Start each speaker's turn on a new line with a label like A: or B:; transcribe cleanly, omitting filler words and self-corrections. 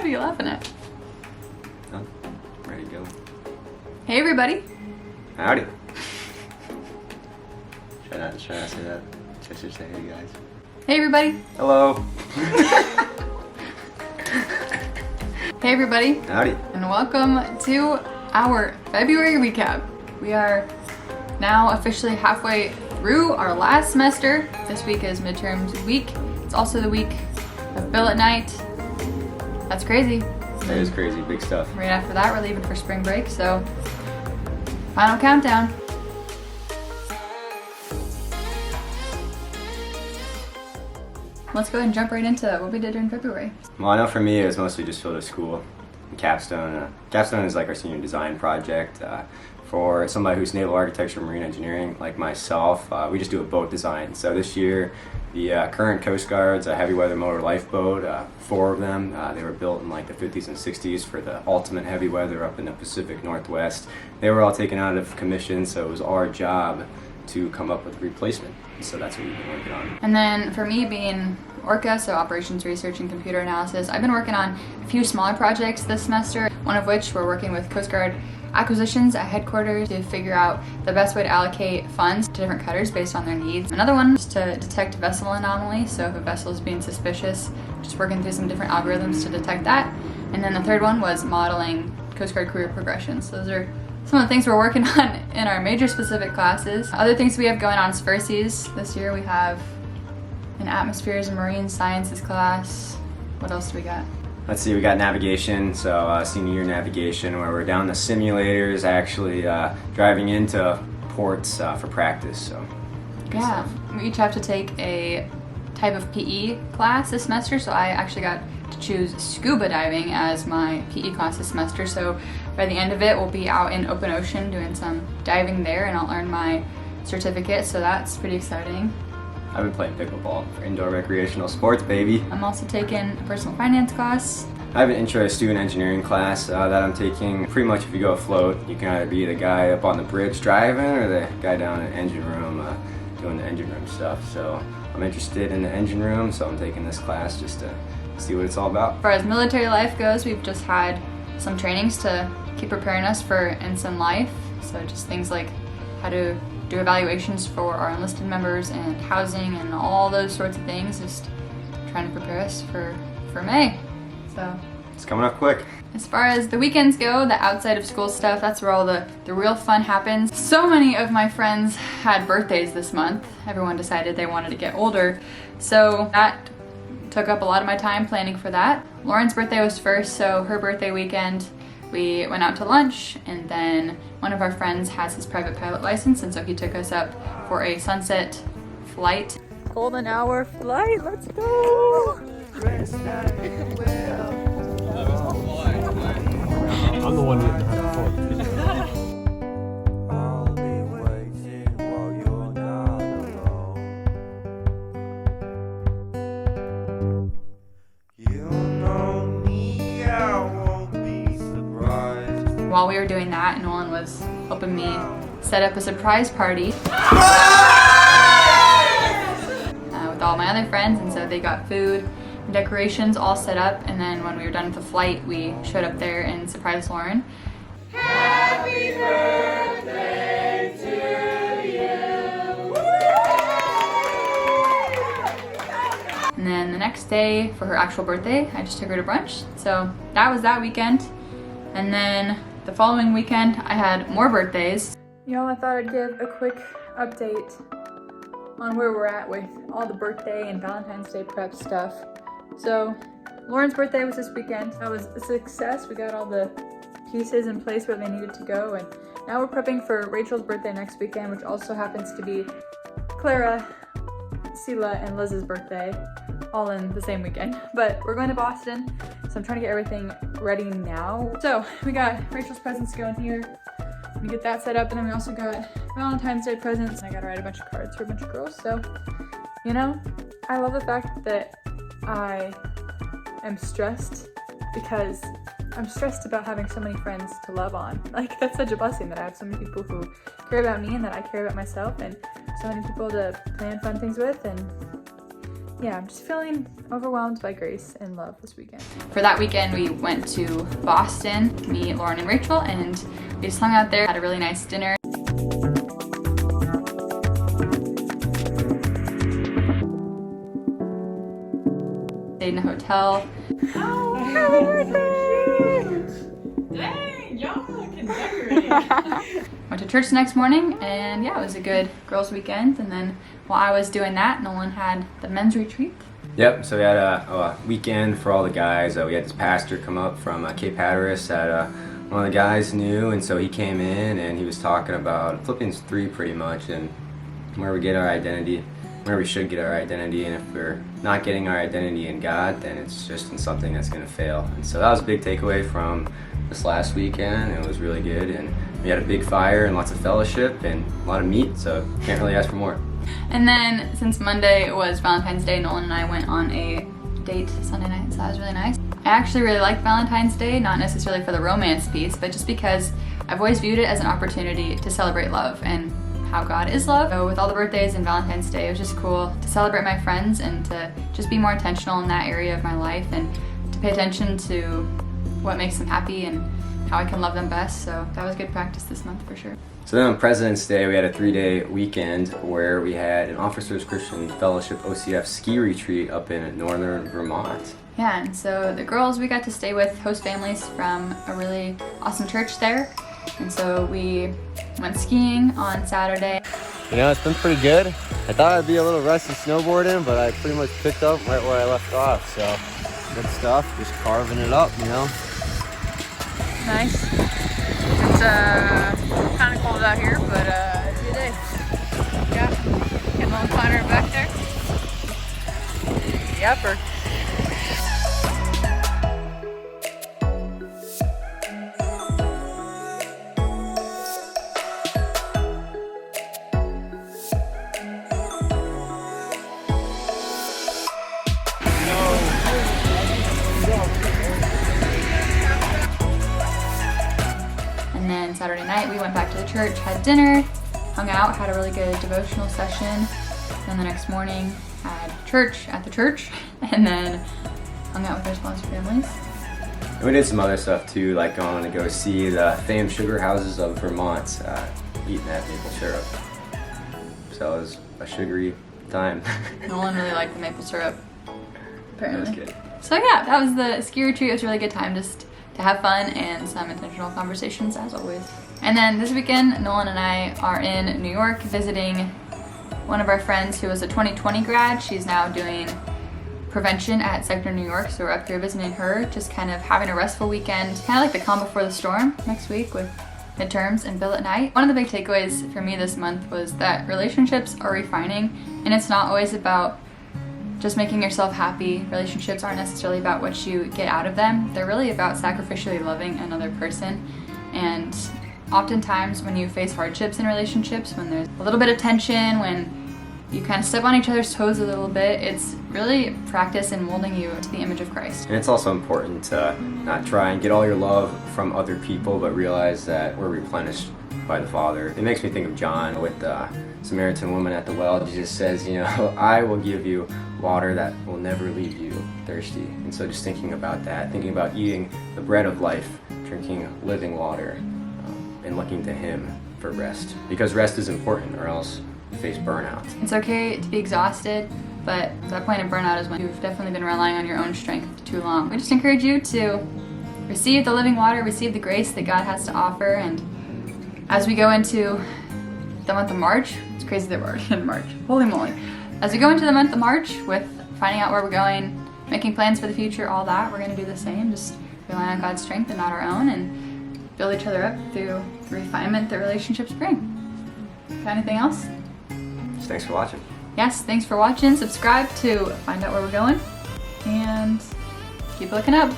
A: What are you laughing at?
B: Oh, ready to go.
A: Hey everybody.
B: Howdy. Try not to say that. Just say hey guys.
A: Hey everybody.
B: Hello.
A: Hey everybody.
B: Howdy.
A: And welcome to our February recap. We are now officially halfway through our last semester. This week is midterms week. It's also the week of billet night. That's crazy.
B: That is crazy, big stuff.
A: Right after that, we're leaving for spring break, so final countdown. Let's go ahead and jump right into what we did during February.
B: Well, I know for me it was mostly just field of school. Capstone. Capstone is like our senior design project. For somebody who's naval architecture, marine engineering, like myself, we just do a boat design. So this year, the current Coast Guard's a heavy weather motor lifeboat, 4 of them, they were built in like the 50s and 60s for the ultimate heavy weather up in the Pacific Northwest. They were all taken out of commission, so it was our job to come up with a replacement. So that's what we've been working on.
A: And then for me being ORCA, so operations research and computer analysis, I've been working on a few smaller projects this semester, one of which we're working with Coast Guard acquisitions at headquarters to figure out the best way to allocate funds to different cutters based on their needs. Another one is to detect vessel anomaly, so if a vessel is being suspicious, just working through some different algorithms to detect that. And then the third one was modeling Coast Guard career progression. So those are some of the things we're working on in our major specific classes. Other things we have going on is FERCIs. This year we have an atmospheres and marine sciences class. What else do we got?
B: Let's see, we got navigation, so senior year navigation, where we're down the simulators, actually driving into ports for practice. So
A: yeah, we each have to take a type of PE class this semester, so I actually got to choose scuba diving as my PE class this semester. So by the end of it, we'll be out in open ocean doing some diving there, and I'll earn my certificate, so that's pretty exciting.
B: I've been playing pickleball for indoor recreational sports, baby.
A: I'm also taking a personal finance class.
B: I have an intro to student engineering class that I'm taking. Pretty much if you go afloat, you can either be the guy up on the bridge driving or the guy down in the engine room doing the engine room stuff. So I'm interested in the engine room, so I'm taking this class just to see what it's all about.
A: As far as military life goes, we've just had some trainings to keep preparing us for ensign life. So just things like how to do evaluations for our enlisted members and housing and all those sorts of things, just trying to prepare us for May. So
B: it's coming up quick.
A: As far as the weekends go, the outside of school stuff, that's where all the real fun happens. So many of my friends had birthdays this month. Everyone decided they wanted to get older, so that took up a lot of my time planning for that. Lauren's birthday was first, so her birthday weekend we went out to lunch, and then one of our friends has his private pilot license, and so he took us up for a sunset flight. Golden hour flight, let's go!
C: I'm the one getting the phone.
A: While we were doing that, Nolan was helping me set up a surprise party with all my other friends, and so they got food and decorations all set up, and then when we were done with the flight, we showed up there and surprised Lauren. Happy birthday to you! And then the next day, for her actual birthday, I just took her to brunch. So that was that weekend. And then the following weekend, I had more birthdays. Y'all, I thought I'd give a quick update on where we're at with all the birthday and Valentine's Day prep stuff. So, Lauren's birthday was this weekend. That was a success. We got all the pieces in place where they needed to go, and now we're prepping for Rachel's birthday next weekend, which also happens to be Clara, Sela, and Liz's birthday, all in the same weekend. But we're going to Boston, so I'm trying to get everything ready now. So we got Rachel's presents going here. We get that set up, and then we also got Valentine's Day presents. I gotta write a bunch of cards for a bunch of girls. So, you know, I love the fact that I am stressed because I'm stressed about having so many friends to love on. Like, that's such a blessing that I have so many people who care about me and that I care about myself, and so many people to plan fun things with, and yeah, I'm just feeling overwhelmed by grace and love this weekend. For that weekend, we went to Boston, me, Lauren, and Rachel, and we just hung out there, had a really nice dinner. Stayed in a hotel.
D: Oh, happy birthday! Dang, y'all can decorate.
A: Went to church the next morning, and yeah, it was a good girls' weekend. And then while I was doing that, Nolan had the men's retreat.
B: Yep, so we had a weekend for all the guys. We had this pastor come up from Cape Hatteras that one of the guys knew, and so he came in and he was talking about Philippians 3 pretty much, and where we get our identity, where we should get our identity, and if we're not getting our identity in God, then it's just in something that's going to fail. And so that was a big takeaway from this last weekend. It was really good, and we had a big fire and lots of fellowship and a lot of meat, so can't really ask for more.
A: And then since Monday was Valentine's Day, Nolan and I went on a date Sunday night, so that was really nice. I actually really like Valentine's Day, not necessarily for the romance piece, but just because I've always viewed it as an opportunity to celebrate love and how God is love. So with all the birthdays and Valentine's Day, it was just cool to celebrate my friends and to just be more intentional in that area of my life and to pay attention to what makes them happy and how I can love them best. So that was good practice this month for sure.
B: So then on President's Day, we had a 3-day weekend where we had an Officers Christian Fellowship OCF ski retreat up in northern Vermont.
A: Yeah, and so the girls, we got to stay with host families from a really awesome church there. And so we went skiing on Saturday.
E: You know, it's been pretty good. I thought I'd be a little rusty snowboarding, but I pretty much picked up right where I left off. So good stuff, just carving it up, you know.
A: Nice. It's kind of cold out here, but it's a good day. Yeah, getting a little finer back there. The upper. And then Saturday night we went back to the church, had dinner, hung out, had a really good devotional session. Then the next morning had church at the church, and then hung out with our sponsor families.
B: And we did some other stuff too, like going to go see the famed sugar houses of Vermont, eating that maple syrup. So it was a sugary time.
A: Nolan really liked the maple syrup, apparently.
B: That was good.
A: So yeah, that was the ski retreat. It was a really good time just to have fun and some intentional conversations as always. And then this weekend, Nolan and I are in New York visiting one of our friends who was a 2020 grad. She's now doing prevention at Sector New York, so we're up here visiting her, just kind of having a restful weekend, kind of like the calm before the storm next week with midterms and billet night. One of the big takeaways for me this month was that relationships are refining, and it's not always about just making yourself happy. Relationships aren't necessarily about what you get out of them. They're really about sacrificially loving another person. And oftentimes when you face hardships in relationships, when there's a little bit of tension, when you kind of step on each other's toes a little bit, it's really practice in molding you to the image of Christ.
B: And it's also important to not try and get all your love from other people, but realize that we're replenished by the Father. It makes me think of John with the Samaritan woman at the well. Jesus says, you know, I will give you water that will never leave you thirsty. And so just thinking about that, thinking about eating the bread of life, drinking living water, and looking to Him for rest. Because rest is important, or else you face burnout.
A: It's okay to be exhausted, but that point of burnout is when you've definitely been relying on your own strength for too long. We just encourage you to receive the living water, receive the grace that God has to offer, and as we go into the month of March, it's crazy that we're already in March, holy moly. As we go into the month of March with finding out where we're going, making plans for the future, all that, we're gonna do the same, just rely on God's strength and not our own, and build each other up through the refinement that relationships bring. Got anything else?
B: So thanks for watching.
A: Yes, thanks for watching. Subscribe to find out where we're going, and keep looking up.